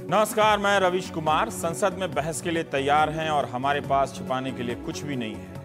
नमस्कार, मैं रवीश कुमार। संसद में बहस के लिए तैयार हैं और हमारे पास छिपाने के लिए कुछ भी नहीं है।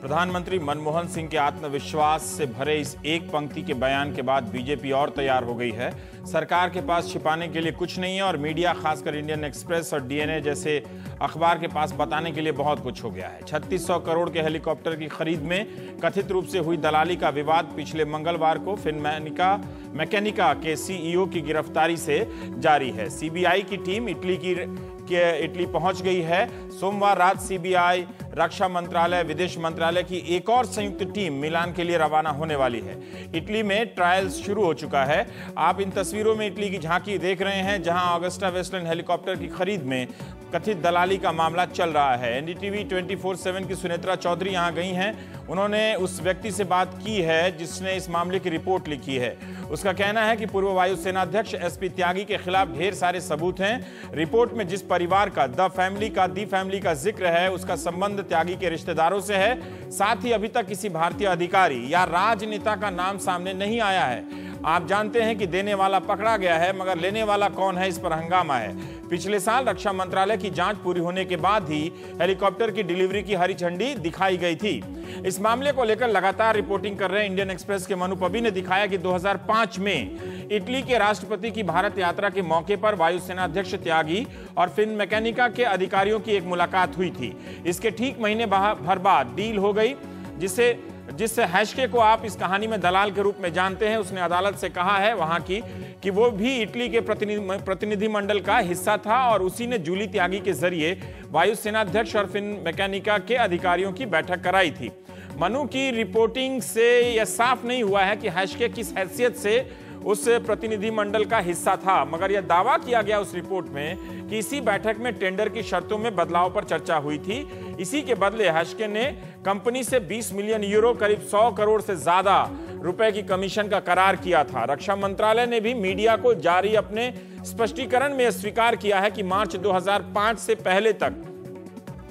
प्रधानमंत्री मनमोहन सिंह के आत्मविश्वास से भरे इस एक पंक्ति के बयान के बाद बीजेपी और तैयार हो गई है। सरकार के पास छिपाने के लिए कुछ नहीं है और मीडिया, खासकर इंडियन एक्सप्रेस और डीएनए जैसे अखबार के पास बताने के लिए बहुत कुछ हो गया है। 3600 करोड़ के हेलीकॉप्टर की खरीद में कथित रूप से हुई दलाली का विवाद पिछले मंगलवार को फिनमैकेनिका के सीईओ की गिरफ्तारी से जारी है। सीबीआई की टीम इटली पहुंच गई है। सोमवार रात सीबीआई, रक्षा मंत्रालय, विदेश मंत्रालय की एक और संयुक्त टीम मिलान के लिए रवाना होने वाली है। इटली में ट्रायल्स शुरू हो चुका है। आप इन तस्वीरों में इटली की झांकी देख रहे हैं, जहां ऑगस्टा वेस्टलैंड हेलीकॉप्टर की खरीद में कथित दलाली का मामला चल रहा है। एनडीटीवी 24/7 की सुनेत्रा चौधरी यहां गई हैं। उन्होंने उस व्यक्ति से बात की है जिसने इस मामले की रिपोर्ट लिखी है। उसका कहना है कि पूर्व वायुसेना अध्यक्ष एसपी त्यागी के खिलाफ ढेर सारे सबूत हैं। रिपोर्ट में जिस परिवार का दी फैमिली का जिक्र है, उसका संबंध त्यागी के रिश्तेदारों से है। साथ ही अभी तक किसी भारतीय अधिकारी या राजनेता का नाम सामने नहीं आया है। आप जानते हैं कि देने वाला पकड़ा गया है, मगर लेने वाला कौन है, इस पर हंगामा है। पिछले साल रक्षा मंत्रालय की जांच पूरी होने के बाद ही हेलीकॉप्टर की डिलीवरी की हरी झंडी दिखाई गई थी। इस मामले को लेकर लगातार रिपोर्टिंग कर रहे इंडियन एक्सप्रेस के मनु पबी ने दिखाया कि 2005 में इटली के राष्ट्रपति की भारत यात्रा के मौके पर वायुसेना अध्यक्ष त्यागी और फिनमैकेनिका के अधिकारियों की एक मुलाकात हुई थी। इसके ठीक महीने भर बाद डील हो गई, जिससे हैशके को आप इस कहानी में दलाल के रूप में जानते हैं। उसने अदालत से कहा है वहां की कि वो भी इटली के प्रतिनिधिमंडल का हिस्सा था और उसी ने जूली त्यागी के जरिए वायुसेना अध्यक्ष और फिनमैकेनिका के अधिकारियों की बैठक कराई थी। मनु की रिपोर्टिंग से यह साफ नहीं हुआ है कि हैशके किस हैसियत से उस प्रतिनिधिमंडल का हिस्सा था, मगर यह दावा किया गया उस रिपोर्ट में कि इसी बैठक में टेंडर की शर्तों में बदलाव पर चर्चा हुई थी। इसी के बदले हैशके ने कंपनी से 20 मिलियन यूरो, करीब 100 करोड़ से ज्यादा रुपए की कमीशन का करार किया था। रक्षा मंत्रालय ने भी मीडिया को जारी अपने स्पष्टीकरण में स्वीकार किया है कि मार्च 2005 से पहले तक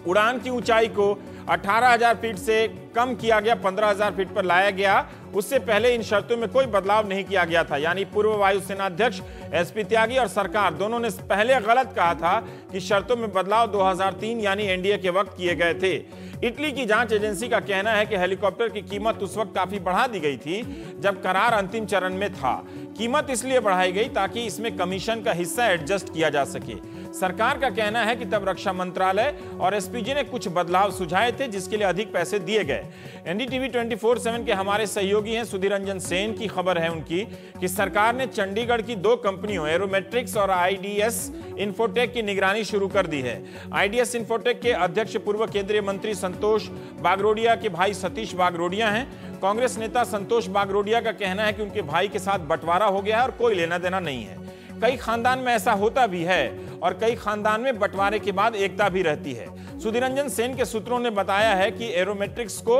उड़ान की ऊंचाई को 18,000 फीट से कम किया गया, 15,000 फीट पर लाया गया। उससे पहले इन शर्तों में कोई बदलाव नहीं किया गया था। यानी पूर्व वायुसेना अध्यक्ष एसपी त्यागी और सरकार दोनों ने पहले गलत कहा था कि शर्तों में बदलाव 2003 यानी एनडीए के वक्त किए गए थे। इटली की जांच एजेंसी का कहना है कि हेलीकॉप्टर की कीमत उस वक्त काफी बढ़ा दी गई थी जब करार अंतिम चरण में था। कीमत इसलिए बढ़ाई गई ताकि इसमें कमीशन का हिस्सा एडजस्ट किया जा सके। सरकार का कहना है कि तब रक्षा मंत्रालय और एसपीजी ने कुछ बदलाव सुझाए थे, जिसके लिए अधिक पैसे दिए गए। एनडीटीवी 24/7 के हमारे सहयोगी हैं सुधीर रंजन सेन की खबर है उनकी कि सरकार ने चंडीगढ़ की 2 कंपनियों एरोमेट्रिक्स और आईडीएस इन्फोटेक की निगरानी शुरू कर दी है। आईडीएस इन्फोटेक के अध्यक्ष पूर्व केंद्रीय मंत्री संतोष बागरोडिया के भाई सतीश बागरोडिया हैं। कांग्रेस नेता संतोष बागरोडिया का कहना है कि उनके भाई के साथ बंटवारा हो गया है और कोई लेना देना नहीं है। कई खानदान में ऐसा होता भी है और कई खानदान में बंटवारे के बाद एकता भी रहती है। सुधीर रंजन सेन के सूत्रों ने बताया है कि एरोमेट्रिक्स को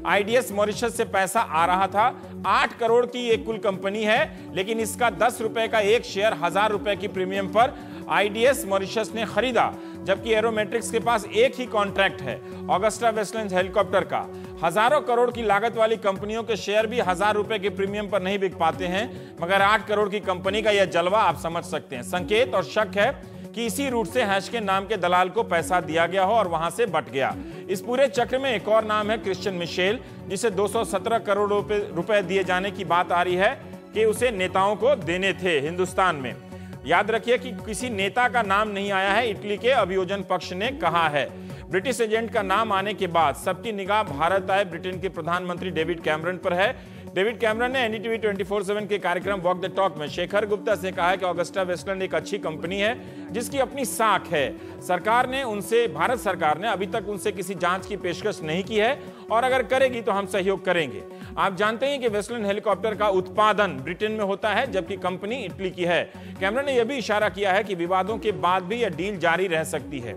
आईडीएस मॉरिशस से पैसा आ रहा था। 8 करोड़ की एक कुल कंपनी है, लेकिन इसका 10 रुपए का एक शेयर 1000 रुपए की प्रीमियम पर आईडीएस मॉरिशस ने खरीदा, जबकि एरोमेट्रिक्स के पास एक ही कॉन्ट्रैक्ट है ऑगस्टा वेस्टलैंड हेलीकॉप्टर का। हजारों करोड़ की लागत वाली कंपनियों के शेयर भी 1000 रुपए के प्रीमियम पर नहीं बिक पाते हैं, मगर 8 करोड़ की कंपनी का यह जलवा आप समझ सकते हैं। संकेत और शक है कि इसी रूट से हैशके नाम के दलाल को पैसा दिया गया हो और वहां से बट गया। इस पूरे चक्र में एक और नाम है क्रिश्चियन मिशेल, जिसे 217 करोड़ रुपए दिए जाने की बात आ रही है कि उसे नेताओं को देने थे हिंदुस्तान में। याद रखिए कि किसी नेता का नाम नहीं आया है, इटली के अभियोजन पक्ष ने कहा है। ब्रिटिश एजेंट का नाम आने के बाद सबकी निगाह भारत आए ब्रिटेन के प्रधानमंत्री डेविड कैमरन पर है। डेविड कैमरन ने एनडीटीवी 24/7 के कार्यक्रम वॉक द टॉक में शेखर गुप्ता से कहा है कि ऑगस्टा वेस्टलैंड एक अच्छी कंपनी है जिसकी अपनी साख है। भारत सरकार ने अभी तक उनसे किसी जांच की पेशकश नहीं की है और अगर करेगी तो हम सहयोग करेंगे। आप जानते हैं कि वेस्टलैंड हेलीकॉप्टर का उत्पादन ब्रिटेन में होता है, जबकि कंपनी इटली की है। कैमरन ने यह भी इशारा किया है कि विवादों के बाद भी यह डील जारी रह सकती है।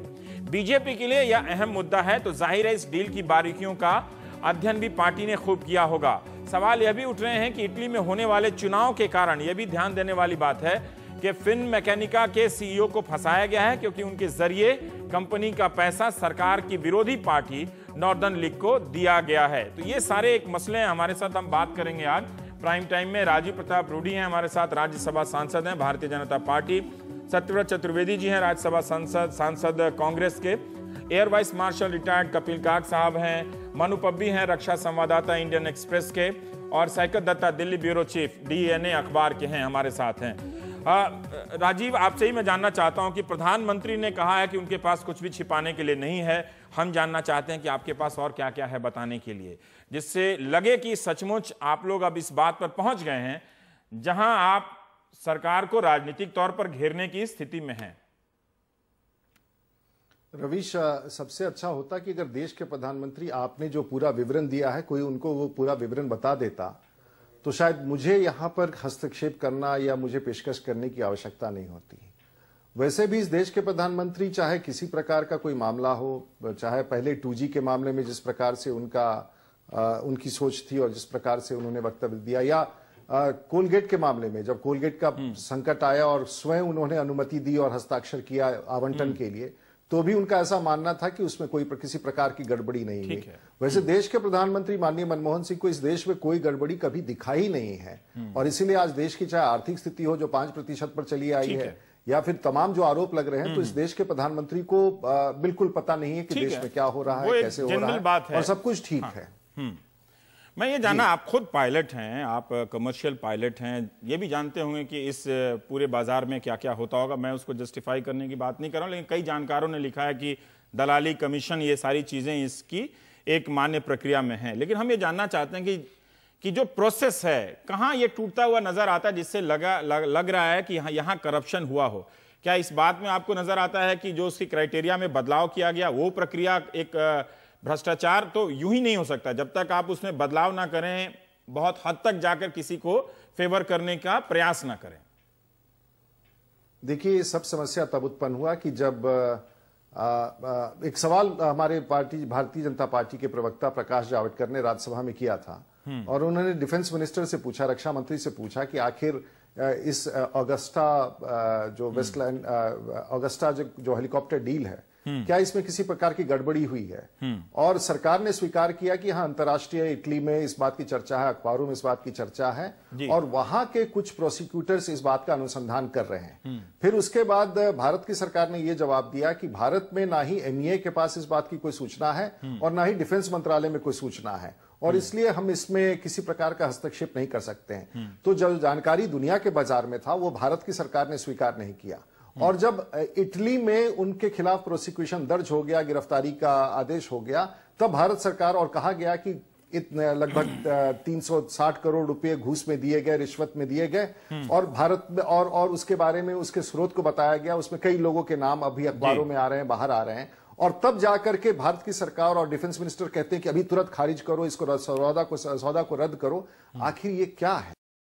बीजेपी के लिए यह अहम मुद्दा है, तो जाहिर है इस डील की बारीकियों का अध्ययन भी पार्टी ने खूब किया होगा। सवाल यह भी उठ रहे हैं कि इटली में होने वाले चुनाव के कारण यह भी ध्यान देने वाली बात है कि फिनमैकेनिका के सीईओ को फंसाया गया है, क्योंकि उनके जरिए कंपनी का पैसा सरकार की विरोधी पार्टी नॉर्दर्न लीग को दिया गया है। तो ये सारे एक मसले हैं। हमारे साथ हम बात करेंगे आज प्राइम टाइम में। राजीव प्रताप रूडी हैं हमारे साथ, राज्यसभा सांसद हैं भारतीय जनता पार्टी। सत्यव्रत चतुर्वेदी जी हैं, राज्यसभा सांसद कांग्रेस के। Air vice marshal retired Kapil काग साहब हैं। मनु पब्बी हैं, रक्षा संवाददाता इंडियन एक्सप्रेस के। और Saikat Datta Delhi bureau chief DNA अखबार के हैं, हमारे साथ हैं। राजीव, आपसे ही मैं जानना चाहता हूं कि प्रधानमंत्री ने कहा है कि उनके पास कुछ भी छिपाने के लिए नहीं है। हम जानना चाहते हैं कि आपके पास और क्या क्या है बताने के लिए, जिससे लगे कि सचमुच आप लोग अब इस बात पर पहुंच गए हैं जहां आप सरकार को राजनीतिक तौर पर घेरने की स्थिति में हैं। रवीश, सबसे अच्छा होता कि अगर देश के प्रधानमंत्री आपने जो पूरा विवरण दिया है, कोई उनको वो पूरा विवरण बता देता, तो शायद मुझे यहां पर हस्तक्षेप करना या मुझे पेशकश करने की आवश्यकता नहीं होती। वैसे भी इस देश के प्रधानमंत्री चाहे किसी प्रकार का कोई मामला हो, चाहे पहले 2G के मामले में जिस प्रकार से उनकी सोच थी और जिस प्रकार से उन्होंने वक्तव्य दिया, या कोलगेट के मामले में जब कोलगेट का संकट आया और स्वयं उन्होंने अनुमति दी और हस्ताक्षर किया आवंटन के लिए, तो भी उनका ऐसा मानना था कि उसमें किसी प्रकार की गड़बड़ी नहीं हुई। वैसे देश के प्रधानमंत्री माननीय मनमोहन सिंह को इस देश में कोई गड़बड़ी कभी दिखाई नहीं है, और इसीलिए आज देश की चाहे आर्थिक स्थिति हो जो 5% पर चली आई है, या फिर तमाम जो आरोप लग रहे हैं, तो इस देश के प्रधानमंत्री को बिल्कुल पता नहीं है कि देश में क्या हो रहा है, कैसे हो रहा है, और सब कुछ ठीक है। मैं ये जानना, आप खुद पायलट हैं, आप कमर्शियल पायलट हैं, ये भी जानते होंगे कि इस पूरे बाजार में क्या क्या होता होगा। मैं उसको जस्टिफाई करने की बात नहीं कर रहा हूं, लेकिन कई जानकारों ने लिखा है कि दलाली, कमीशन, ये सारी चीजें इसकी एक मान्य प्रक्रिया में हैं। लेकिन हम ये जानना चाहते हैं कि जो प्रोसेस है, कहाँ ये टूटता हुआ नजर आता है जिससे लग रहा है कि यहाँ करप्शन हुआ हो। क्या इस बात में आपको नजर आता है कि जो उसकी क्राइटेरिया में बदलाव किया गया, वो प्रक्रिया एक भ्रष्टाचार तो यूं ही नहीं हो सकता जब तक आप उसमें बदलाव ना करें, बहुत हद तक जाकर किसी को फेवर करने का प्रयास ना करें? देखिए, सब समस्या तब उत्पन्न हुआ कि जब एक सवाल हमारे भारतीय जनता पार्टी के प्रवक्ता प्रकाश जावड़ेकर ने राज्यसभा में किया था, और उन्होंने डिफेंस मिनिस्टर से पूछा, रक्षा मंत्री से पूछा कि आखिर इस ऑगस्टा जो वेस्टलैंड ऑगस्टा जो हेलीकॉप्टर डील है, क्या इसमें किसी प्रकार की गड़बड़ी हुई है? और सरकार ने स्वीकार किया कि हाँ, अंतर्राष्ट्रीय इटली में इस बात की चर्चा है, अखबारों में इस बात की चर्चा है, और वहां के कुछ प्रोसिक्यूटर्स इस बात का अनुसंधान कर रहे हैं। फिर उसके बाद भारत की सरकार ने यह जवाब दिया कि भारत में ना ही MEA के पास इस बात की कोई सूचना है और ना ही डिफेंस मंत्रालय में कोई सूचना है, और इसलिए हम इसमें किसी प्रकार का हस्तक्षेप नहीं कर सकते हैं। तो जो जानकारी दुनिया के बाजार में था, वो भारत की सरकार ने स्वीकार नहीं किया। और जब इटली में उनके खिलाफ प्रोसिक्यूशन दर्ज हो गया, गिरफ्तारी का आदेश हो गया, तब भारत सरकार, और कहा गया कि इतने लगभग 360 करोड़ रुपए घूस में दिए गए, रिश्वत में दिए गए, और भारत में और उसके बारे में उसके स्रोत को बताया गया। उसमें कई लोगों के नाम अभी अखबारों में आ रहे हैं, बाहर आ रहे हैं, और तब जाकर के भारत की सरकार और डिफेंस मिनिस्टर कहते हैं कि अभी तुरंत खारिज करो इसको, सौदा को रद्द करो। आखिर ये क्या है?